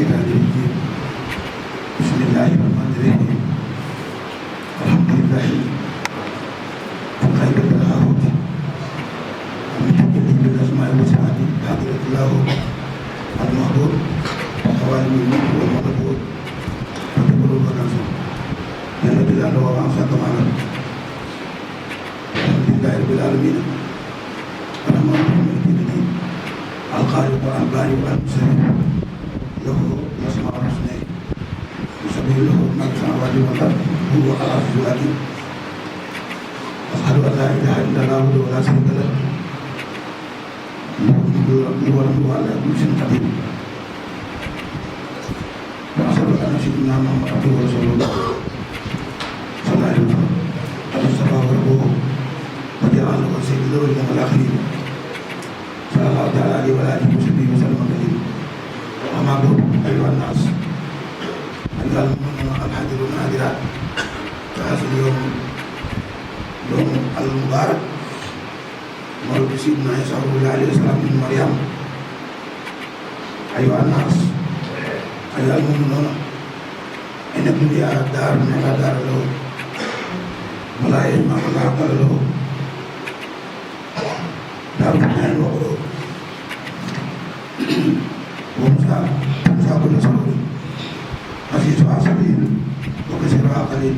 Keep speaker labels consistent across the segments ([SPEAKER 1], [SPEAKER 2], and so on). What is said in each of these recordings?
[SPEAKER 1] الشيطان الرجيم بسم الله الرحمن الرحيم الحمد لله خير الهاوت المتكلم بالاسماء والصفات حضرة الله المعبود خوالم الملك والملكوت وتبرر ونصر جل جلاله وعظم كماله الحمد لله رب العالمين الرحمن الرحيم مالك يوم الدين الخالق والبارئ والمصور له الاسماء الحسنى يسبح له ما في السماوات والارض هو العزيز الحكيم أشهد أن لا إله إلا الله وحده لا شريك له له الملك وله على كل شيء قدير وأشهد أن سيدنا محمد عبده ورسوله صلى الله عليه وسلم قد اصطفاه ربه وجعله سيدا وليوم الآخرين صلى الله تعالى عليه وعلى آله وصحبه وسلم تسليما أما بعد أيها الناس أيها المؤمنون الحاضرون الحاضرات فهذا اليوم يوم المبارك مولد سيدنا عيسى عليه السلام من مريم أيها الناس أيها المؤمنون إن الدنيا دار لا دار له ولا يجمع ولا عقل له دار النعيم وغرور ومسا كل سرور عزيزها سبيل وكثيرها قليل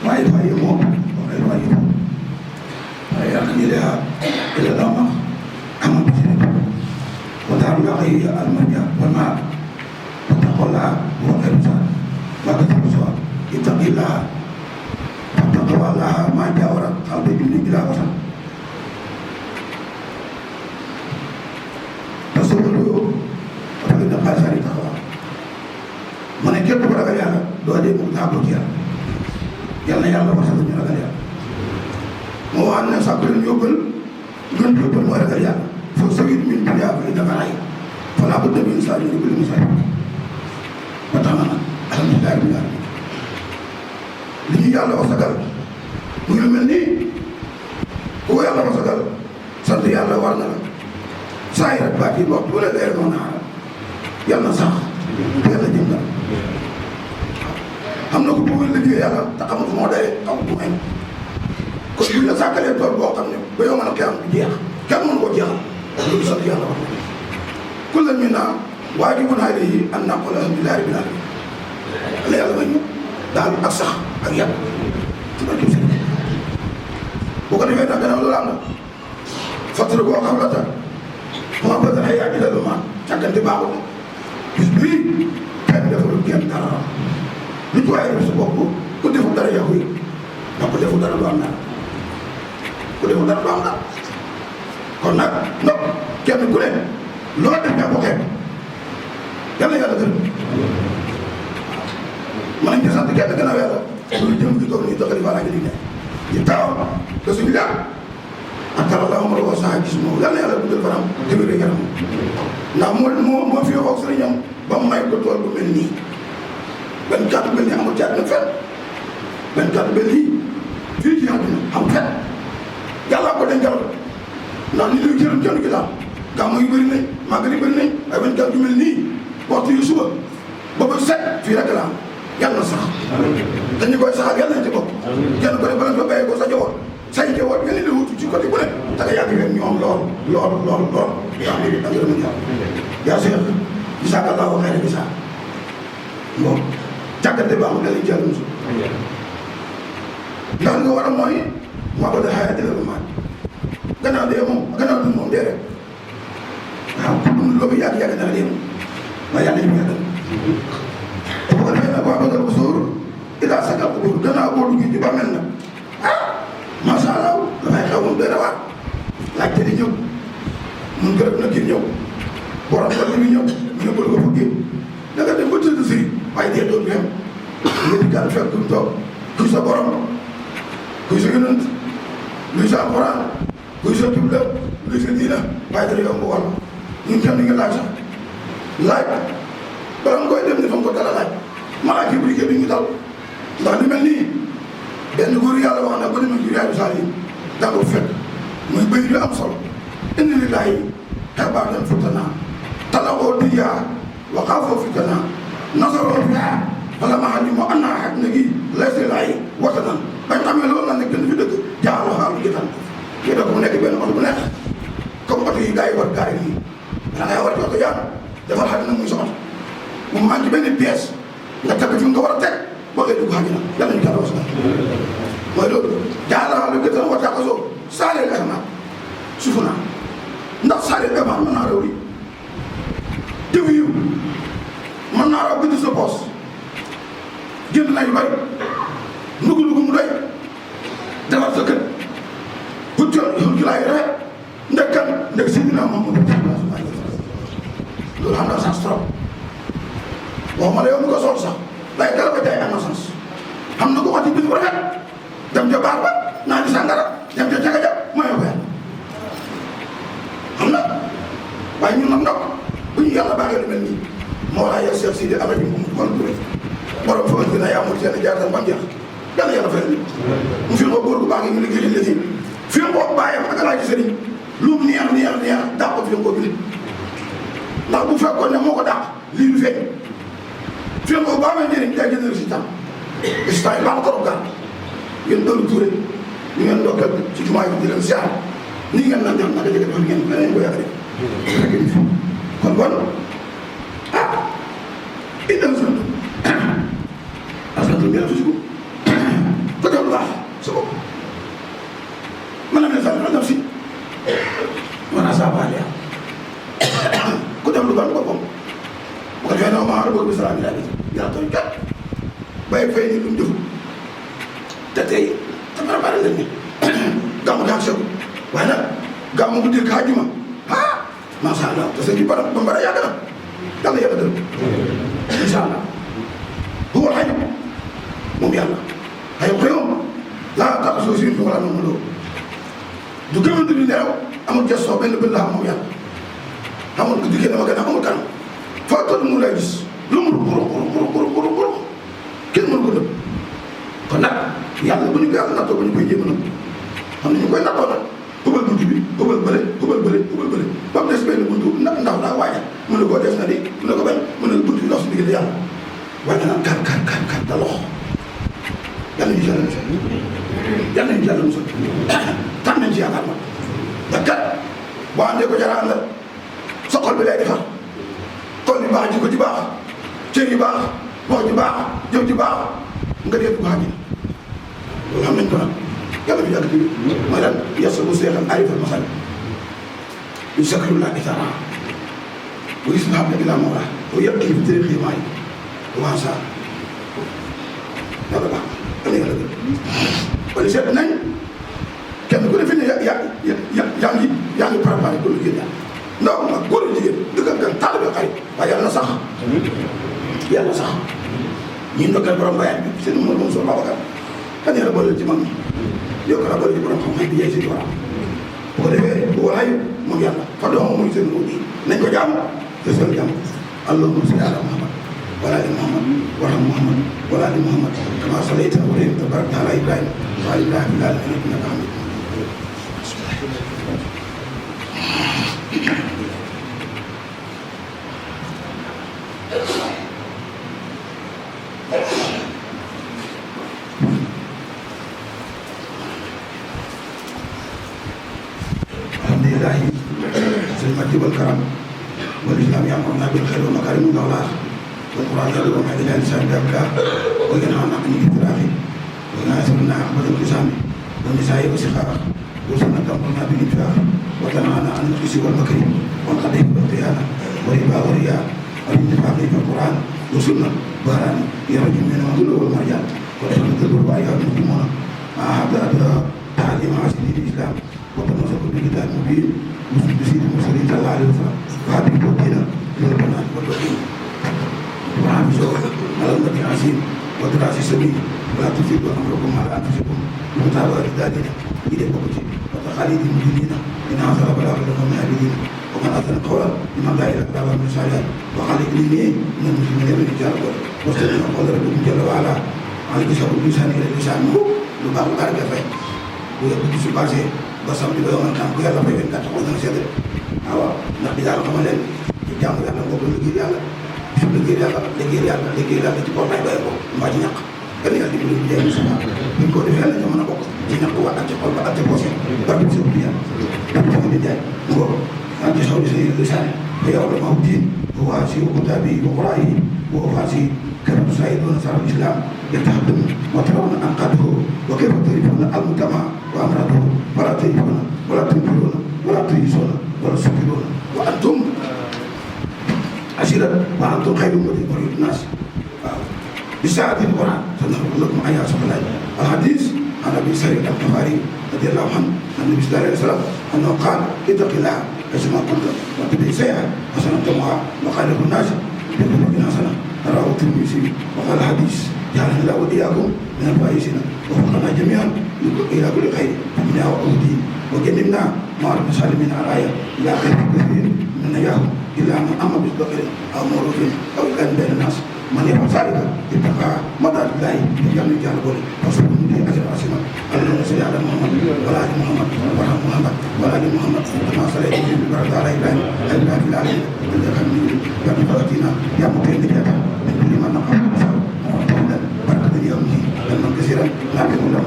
[SPEAKER 1] وعيدها يموت وغيرها يموت ويأتي لها إلى الأمر أما بسنة ودار الأخي المرجع والماء واتقوا الله هو خير زاد وكثير الزوال اتقي الله فاتقوا الله ما جاورت قلبي من بلا وصل رسول الله وتقول قاسري تقوى من képp ku ragal yàlla doo dee mukk daa bokk yàlla yàlla na yàlla wasal ñu ragal yàlla moo wax ne sàkku leen yóbbal gën yóbbal mooy ragal yàlla foofu sa min dunya fa innaka raay falaa budda min insaani li kulli muslim ba tax na nag alhamdulilah rabbil alamin li ñu yàlla wasagal mu ngi mel ni ku ko yàlla wasagal sant yàlla war na la saa yi rek baat yi waxtu wala leer noonu naa yàlla na sax yàlla jëm dara am na ko bëgg liggéey yàlla te xamul fu moo dayee xamul fu may kon buñ la sàkkalee tool boo xam ne ba yow mën a am du jeex kenn mënu koo jeexal loolu sant yàlla wax kullal minna waajibun alayhi an naqula alhamdulillahi rabbil alamin la yàlla may ñu daal ak sax ak yàlla ci barke sëriñ boo ko defee nag gannaaw loolu am na fàttali boo xam la ta moo ba dana yàgg la lu ma càggante baaxul bis bii kenn defalul kenn dara lu ci waaye def sa bopp ku deful dara yaa ko yëg ndax ku deful dara du am dara ku deful dara du am dara kon nag ndox kenn ku ne loo def nga ko xeeb yàlla yàlla gërëm mën nañ ci sant kenn gannaaw yàlla lu jëm gi toog nii doxali wala ngi di ne ñu taw da suñu daal ak tara la amara ko saa gis moom yàlla yàlla guddal fanam te wér yaram ndax moo fi wax sëriñam ba mu may ko tool bu mel nii benn kàddu mel nii amul caat na fenn benn kàddu mel nii fii ci àdduna am fenn yàllaa ko dencal ndax ni luy jërëm jënd gi daal gàmmu yu bëri nañ màggal yu bëri nañ waaye benn kàddu mel nii waxtu yu suba ba ba set fii rek la am yàlla na sax dañu koy saxal yàlla nañ ci bopp kenn ko ne ba nga béyee ko sa jawoon say jawoon nga leen di wutu ci côté bu ne da nga yàgg leen ñoom lool yaa léegi da nga dem yàlla yaa seex gisaaka laa ko xëy na gisaa bon jàkkante baax na lay jàll musu ndax nga war a mooy maa ko def xayma dina ko maaj gannaaw dee moom gannaaw dund moom dee rek waaw ku dund loolu yàgg dana dee moom waaye yàlla ñu yàggal te bu ko defee nag waa Badar bu sóor ilaa sa gàpp góor gannaaw boo duggee ci ba mel na macha allah dafay xew moom doy na waar laajte di ñëw mun gërëm na kii ñëw borom ba li muy ñëw ñu ne bëgg nga fëggee da nga dem ba tëdd si waaye dee doon même nga di daal fekk mu toog kuy sa borom kuy sa yonent luy sa alxuraan kuy sa jubla luy sa diina waaye dana yomb wàll ñun kenn du nga laaj sax laaj bala nga koy dem ni fa nga ko dala laaj malaaka yi liggéey bi ñu dal ndax li mel nii benn góor yàlla wax na ba demee ci Riyaadu Saalihiin daa ko fekk muy bëy lu am solo inna lillaahi ibadan futana talaqoo dunya وخافوا فتنة نظروا فيها فلما علموا أنها حقنقي ليس لها وطنا bañ xamee loolu la nekk fi dëkk jaaroo xaaru jëtan ñu def mu nekk benn oto bu neex comme oto yi gars yi war gaari nii da ngay war ci oto yaatu defal xaj nag muy sa oto mu manqué benn pièce nga teg fi nga war a teg boo koy dugg xaj na yàlla ñu jàll wasal mooy loolu jaaroo xaaru jëtan wa taxasoo saalee gama suufu naa ndax saalee gama mën naa réew yi jëf yiw mën naa raw bind sa poos jënd nañu bay ndugu mu doy defar sa kër bu jot yoon gi laay rafet ndekkan ndek Seydina Muhammad loolu xam naa sens trop waxuma la yow mi ko sol sax waaye dara ko jaay am na sens xam na ko wax ci bis bu rafet dem ca baar ba naa di sàngara dem ca jaga ja mayoo ko yàlla xam na waaye ñun nag ndok bu ñu yàlla baaxee lu mel nii moo laa yor Cheikh Sidi Alaji mu kon Touré borom fa dina yaamul seen jaar ba mu jeex yàlla yàlla fayal mu fi ko góor gu baax yi mu liggéey li fi fi mu ko bàyyam ak Alaaji Sëriñ lu mu neex dàq ko fi mu ko bind ndax bu fekkoon ne moo ko dàq lii du feeñ fi mu ko ba amee njëriñ day jënd résultat résultat yi baax na trop gàll yéen doolu Touré ñu ngeen ndokkal ci jumaa yi di leen siyaar nii ngeen naan naka jëkk defal ngeen leneen ko yàq de kon bon itam sant askan wi yàlla tuuti ko jox lu baax sa bopp mën na sant la si mën naa saa baale ku def lu ban boppam bu ko defee nag maa bëgg bi salaam yaa ngi yàlla tooñ kat bàyyi fay ni lu mu deful te tey te préparé leen ni gàmmu daa seku waaye nag gàmmu bu dégg àjjuma macha allah te sëñ bi ba mbara yàgg na yàlla yàlla dëgg incha allah bu war xayma moom yàlla xayma xëyoon laa tax a suuf si wala noonu loolu du gëmante ni neew amul gëstoo benn bët la moom yàlla amul ku dikkee dama gën a amul kanam foo toll mu lay gis lu mu buru kenn mënu ko dëpp kon nag yàlla bu ñu ko yàlla nattoo ba ñu koy jéem a nëbb xam ne ñu koy nattoo nag ubal buntu bi ubal bële ba mu des benn buntu ndaw daa waaye mu ne koo def na di mu ne ko bañ mu ne buntu bi dox si diggante yàlla waaye nag kat da loxo yàlla ñu jàll musal yàlla ñu jàll musal tam nañ ci yaakaar ma da kat boo àndee ko jara àndal sa xol bi lay defar xol bi baax jikko ji baax cër yi baax wax ji baax jëf ji baax nga dee dugg àddina loolu xam nañ ko nag yàlla fi yàgg tamit mooy lan yasabu seexan arifal masal yu sakrullah itara bu gis nga xam ne ila mawla o yëpp kii fi tëri xiimaay waasa yàlla baax dana yàlla gën wala seet nañ kenn ku ne fi ne yaa ngi préparé ko liggéey yàlla ndaw nag góor a jigéen dëggal gan taalibe xarit waaye yàlla na sax ñi ndokkal borom bayat bi seen mën moom soo Babacar kan yàlla boole ci mag ñi yow ka la boole ci borom xam-xam bi yaay seen borom bu ko defee bu walaay moom yàlla fa doom muy seen ruuj nañ ko jàmm te seen jàmm allahumma salli ala Muhammad wa ala ali Muhammad wa ala Muhammad wa ala ali Muhammad kama sallayta wa rahimta wa barakta ala Ibrahima wa ala Ibrahima fil alamin innaka hamidun alhamdulillahi sil majdi wal karam wal islam ya'muruna bil khayri wa makarim al akhlaq wal quran yad'una ila lisan al-abrar wa yanhana 'anil ikrahi wa yansuruna 'ala al-isami wa nisa'i wa sikhara wa sanadamuna bil infaq wa tanhana 'anil khisi wal makri wal qadhi wal khiyana wa riba wa riya wa intifaqi fil quran wa sunnah baran yarjun min al-dhulli wal marjan wa tadabur wa ayat al-umma ma habda ta'lim asli al-islam وتمسك بالكتاب المبين بسيد المرسلين صلى الله عليه وسلم وهذه توكينا الى البنات والبنين وحافظوا على المدى العظيم ودراسة السبيل ولا تفيدوا امركم على انفسكم بمتابعة ذلك الى الوقت وتقاليد المدينين ان حصل بلاغ لهم من عابدين ومن اثنى قولا لمن لا الى كتاب من الصالحات وقال لي من المسلمين من الرجال واستمعوا قول ربكم جل وعلا على كسب اللسان الى اللسان لباق الارجع فيه ويقول في باسه ba samedi ba yoon tam ko yàlla fay leen gàtt xool dana sedd waaw ndax di daal xamal leen ci jaamu yàlla boobu liggéey yàlla liggéey yàlla ci kaw lay doy ko mbaa ci ñàkk kenn yàlla dimbali ñu jaay sama buñ ko defee yàlla ñu mën a bokk ci ñàkk waa ak ci xol ba ak ci poosé barke bi bi yàlla barke bi jaay mu ko ak ci xaw di say lisaane te yow la maw diin wa waasi wa kutaabi wa quraayi wa waasi كانوا يساعدون صار الإسلام يتقدم وترون أنقاذه وكيف تعرفون المجتمع وأمراضه ولا تعرفون ولا تنكرون ولا تيسون ولا تسكرون وأنتم عشيرة وأنتم خير من الناس بساعة القرآن سنقول لكم آيات الله الحديث عن أبي سعيد الخدري رضي الله عنه عن النبي صلى الله عليه وسلم أنه قال اتق الله حيثما كنت واتبع سيئة حسنتمها وخالق الناس بقلوب حسنة رواه الترمذي وقال الحديث جعلنا الله وإياكم من الفائزين وفقنا جميعا إلى كل خير في الدنيا والدين وجنبنا مع رب العالمين على آية لا خير كثير من نجاهم إلا من أمر بصدق أو معروف أو كان بين الناس من يفعل ذلك اتقى مدار الله يجعل رجال قولي وصلوا من أجر عاصمة اللهم صل على محمد وعلى آل محمد وعلى محمد وعلى آل محمد كما صليت وباركت على إبراهيم في العالمين إنك حميد مجيد يا متوكلنا يا مطيع نجاتا من كل ما نقام بسبب وعلى بركة يومه علما كثيرا لا يكون له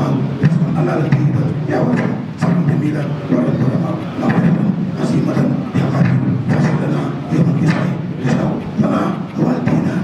[SPEAKER 1] على الكيد يا وجه صبرا جميلا وعلى الكرماء نقيما عزيمة يا قادر فاصل لنا يوم القيامة يشاء لنا والدينا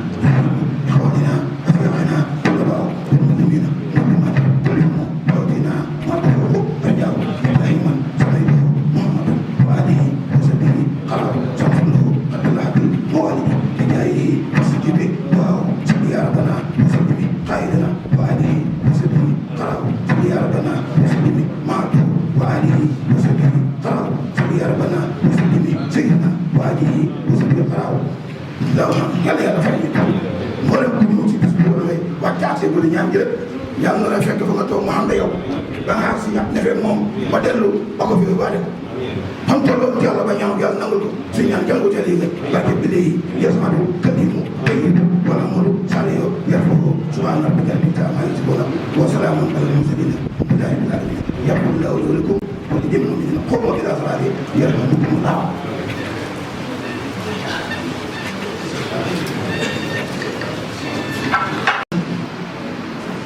[SPEAKER 1] إخواننا أفريقنا طلباء المسلمين مسلمات كلهم وأوتينا ما تفوق رجاء دائما صليته محمد وآله وسلم قرار شمسه قد الله موالي لجائه وسجده دعاه صل يا ربنا وسلم قائدنا وآله وسلم قرار صل يا ربنا وسلم معته وآله وسلم قرار صل يا ربنا وسلم سيدنا وآله وسلم قرار yàlla yàlla fay ñu moo leen ku ñëw ci bis bi wala ngay wàccaatee bu la ñaan gi rek yàlla na la fekk fa nga toog mu xam ne yow ba nga si ñàkk ne moom ba dellu ba ko fi baale ko xam tolloo ci yàlla ba ñaan yàlla nangul ko suñu ñaan jàng ko ca lii nga barke bi léegi yasmatu kadimu tayyibu wala molu sale yo yarfoo subhana rabbika rabbil izzati amma yasifun wa salamun alal mursalin alhamdulillahi rabbil alamin yaqulu lakum wa li jami'il mu'minina qumu ila salati yarhamukumullah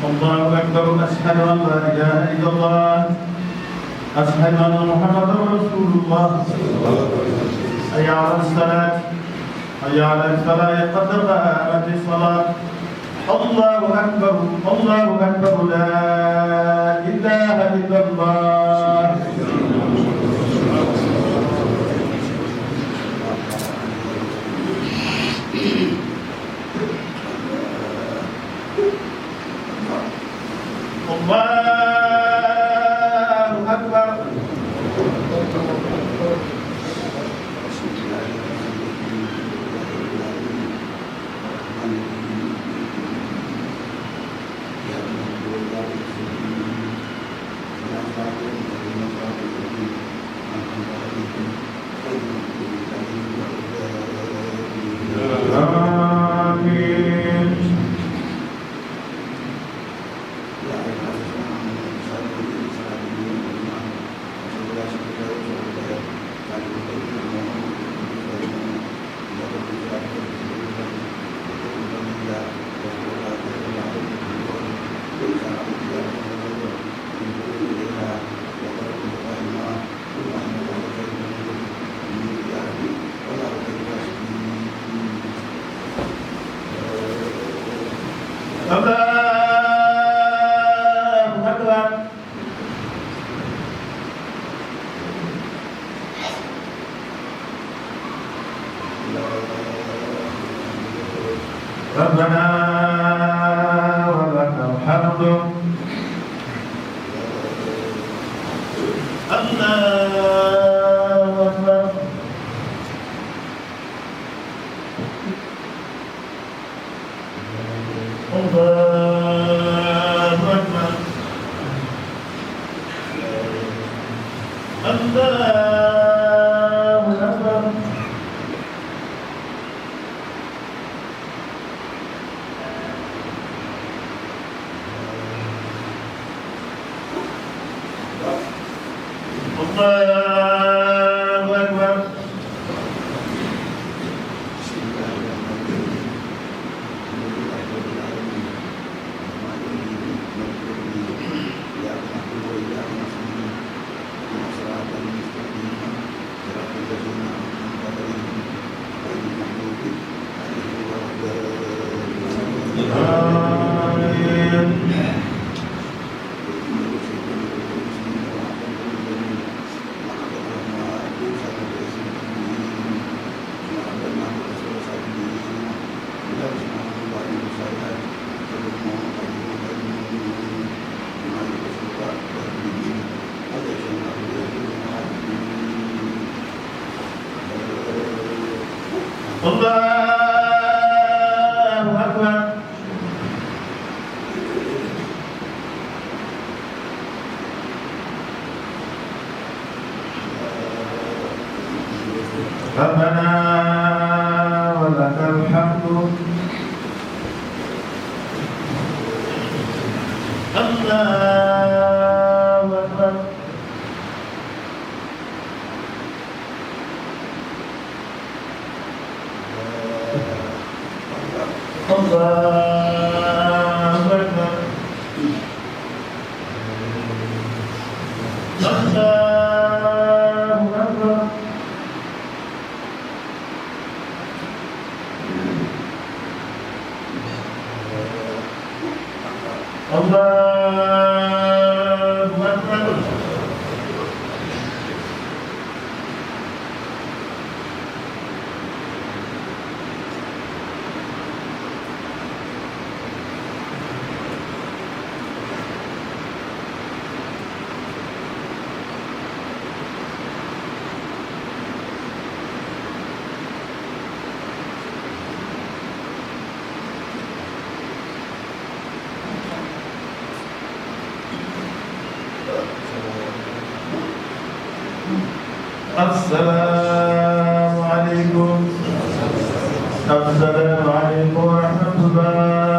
[SPEAKER 2] الله أكبر أشهد أن لا إله إلا الله أشهد أن محمدا رسول الله حي على الصلاة حي على الفلاح قد قامت الصلاة الله أكبر الله أكبر لا إله إلا الله الله أكبر ربنا ولك الحمد الله أكبر الله أكبر الله أكبر الله أكبر أكبر. ربنا ولك الحمد. الله أكبر. الله أكبر. الله أكبر. الله أكبر. السلام عليكم. السلام عليكم ورحمة الله